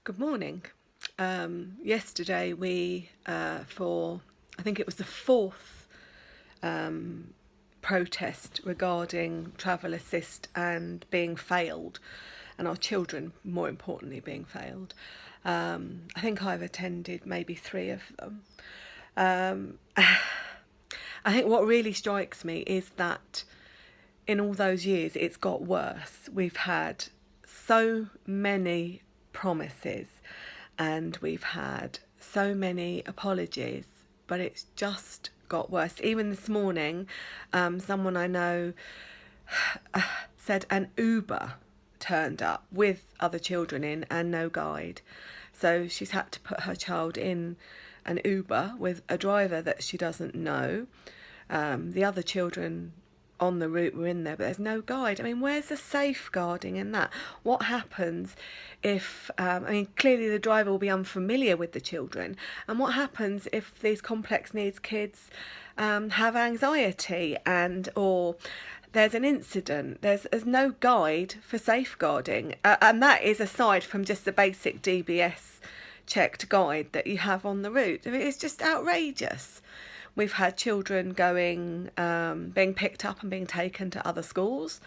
Good morning. Yesterday I think it was the fourth protest regarding travel assist and being failed, and our children, more importantly, being failed. I think I've attended maybe three of them. I think what really strikes me is that in all those years it's got worse. We've had so many promises and we've had so many apologies, but it's just got worse. Even this morning, someone I know said an Uber turned up with other children in and no guide. So she's had to put her child in an Uber with a driver that she doesn't know. The other children on the route were in there, but there's no guide. I mean, where's the safeguarding in that? What happens if, clearly the driver will be unfamiliar with the children, and what happens if these complex needs kids have anxiety or there's an incident? There's no guide for safeguarding, and that is aside from just the basic DBS checked guide that you have on the route. I mean, it's just outrageous. We've had children being picked up and being taken to other schools.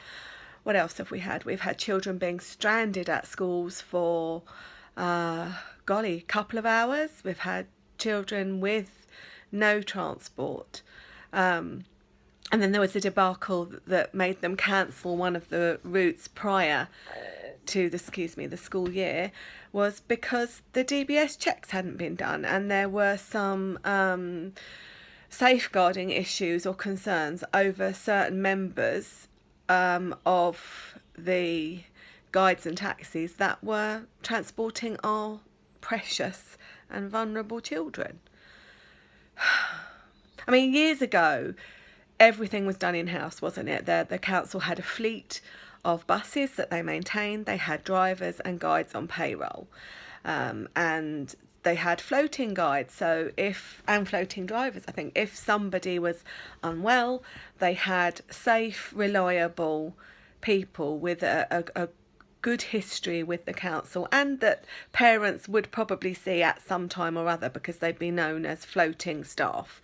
What else have we had? We've had children being stranded at schools for, couple of hours. We've had children with no transport. And then there was a debacle that made them cancel one of the routes prior to the school year, was because the DBS checks hadn't been done, and there were some safeguarding issues or concerns over certain members of the guides and taxis that were transporting our precious and vulnerable children. I mean, years ago, everything was done in-house, wasn't it? The council had a fleet of buses that they maintained. They had drivers and guides on payroll. And they had floating guides, and floating drivers. I think if somebody was unwell, they had safe, reliable people with a good history with the council, and that parents would probably see at some time or other because they'd be known as floating staff.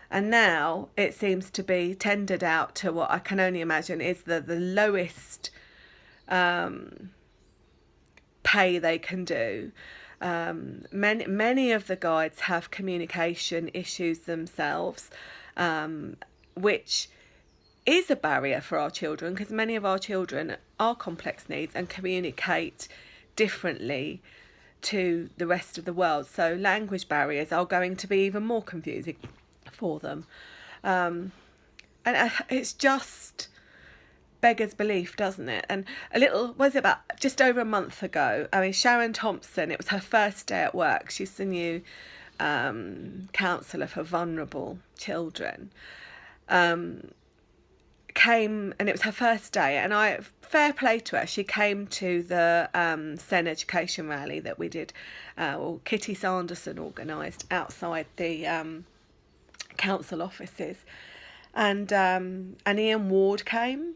And now it seems to be tendered out to what I can only imagine is the lowest pay they can do. Many of the guides have communication issues themselves, which is a barrier for our children, because many of our children are complex needs and communicate differently to the rest of the world. So language barriers are going to be even more confusing for them. And it's just beggars belief, doesn't it? And about just over a month ago, Sharon Thompson, it was her first day at work. She's the new counsellor for vulnerable children. Came, and it was her first day, and fair play to her. She came to the Sen Education rally that we did, Kitty Sanderson organised outside the council offices, and Ian Ward came.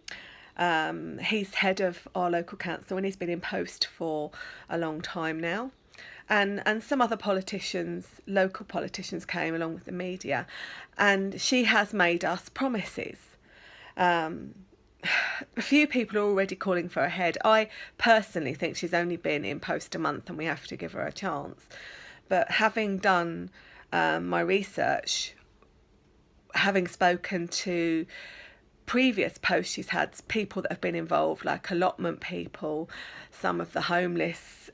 He's head of our local council, and he's been in post for a long time now. And some other local politicians came along with the media, and she has made us promises. A few people are already calling for her head. I personally think she's only been in post a month and we have to give her a chance. But having done my research, having spoken to previous posts she's had, people that have been involved, like allotment people, some of the homeless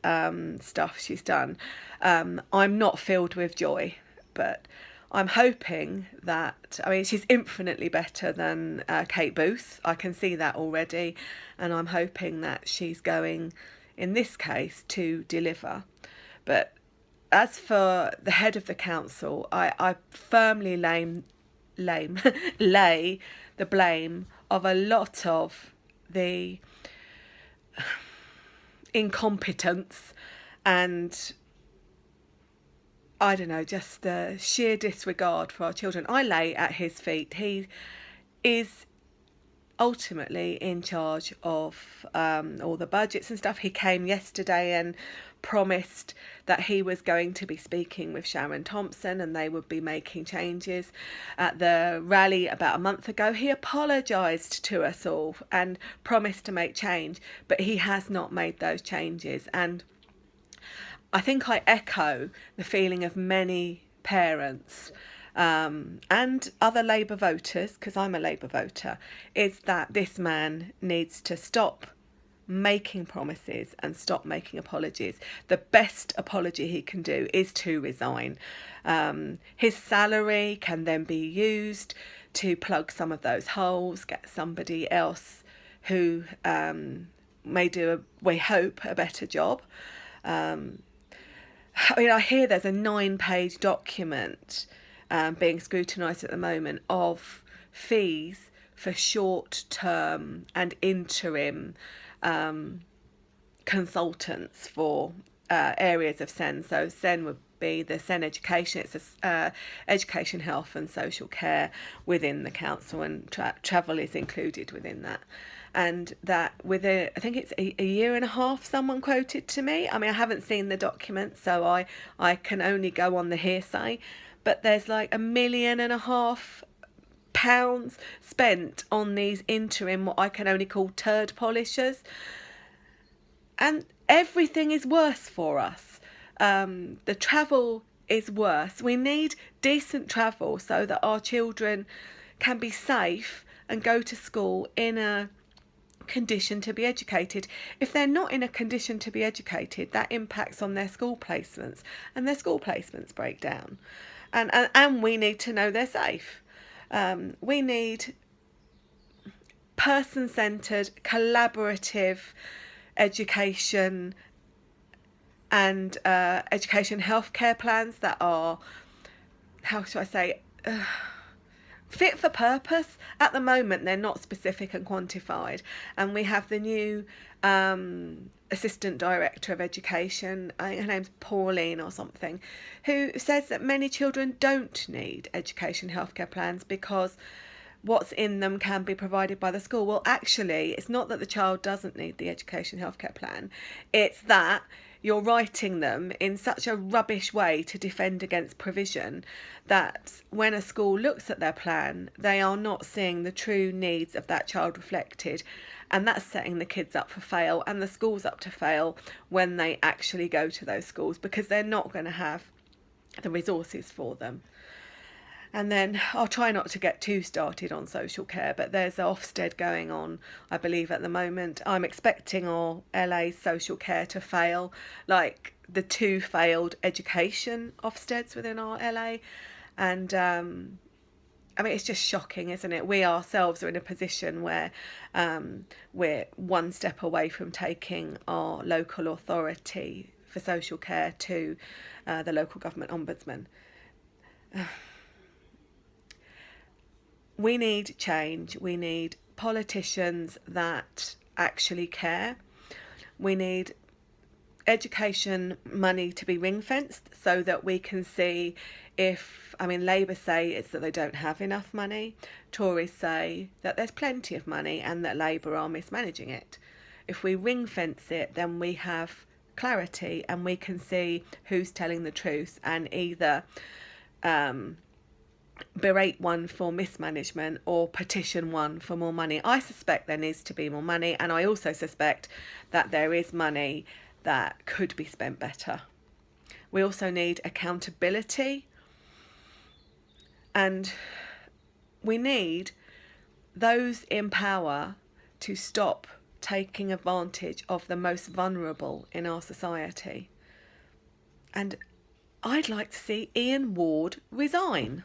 stuff she's done, I'm not filled with joy. But I'm hoping that, she's infinitely better than Kate Booth. I can see that already. And I'm hoping that she's going, in this case, to deliver. But as for the head of the council, I firmly lay the blame of a lot of the incompetence and, I don't know, just the sheer disregard for our children. I lay at his feet. He is ultimately in charge of all the budgets and stuff. He came yesterday and promised that he was going to be speaking with Sharon Thompson and they would be making changes. At the rally about a month ago, he apologised to us all and promised to make change, but he has not made those changes. And I think I echo the feeling of many parents and other Labour voters, because I'm a Labour voter, is that this man needs to stop making promises and stop making apologies. The best apology he can do is to resign. His salary can then be used to plug some of those holes, get somebody else who may do, we hope, a better job. I mean, I hear there's a 9-page document being scrutinised at the moment of fees for short-term and interim consultants for areas of SEN. So SEN would be the SEN education. It's education, health and social care within the council, and travel is included within that. And that I think it's a year and a half, someone quoted to me. I mean, I haven't seen the document, so I can only go on the hearsay. But there's like £1.5 million spent on these interim, what I can only call turd polishers. And everything is worse for us. The travel is worse. We need decent travel so that our children can be safe and go to school in a condition to be educated. If they're not in a condition to be educated, that impacts on their school placements, and their school placements break down. And we need to know they're safe. We need person-centred, collaborative education and education healthcare plans that are, how should I say, fit for purpose. At the moment, they're not specific and quantified. And we have the new Assistant Director of Education, I think her name's Pauline or something, who says that many children don't need education healthcare plans because what's in them can be provided by the school. Well, actually, it's not that the child doesn't need the education healthcare plan. It's that you're writing them in such a rubbish way to defend against provision that when a school looks at their plan, they are not seeing the true needs of that child reflected. And that's setting the kids up for fail and the schools up to fail when they actually go to those schools, because they're not going to have the resources for them. And then I'll try not to get too started on social care, but there's an Ofsted going on, I believe, at the moment. I'm expecting our LA social care to fail, like the 2 failed education Ofsteds within our LA. And I mean, it's just shocking, isn't it? We ourselves are in a position where we're one step away from taking our local authority for social care to the local government ombudsman. We need change. We need politicians that actually care. We need education money to be ring-fenced so that we can see if, I mean, Labour say it's that they don't have enough money. Tories say that there's plenty of money and that Labour are mismanaging it. If we ring-fence it, then we have clarity and we can see who's telling the truth and either berate one for mismanagement or petition one for more money. I suspect there needs to be more money, and I also suspect that there is money that could be spent better. We also need accountability, and we need those in power to stop taking advantage of the most vulnerable in our society. And I'd like to see Ian Ward resign.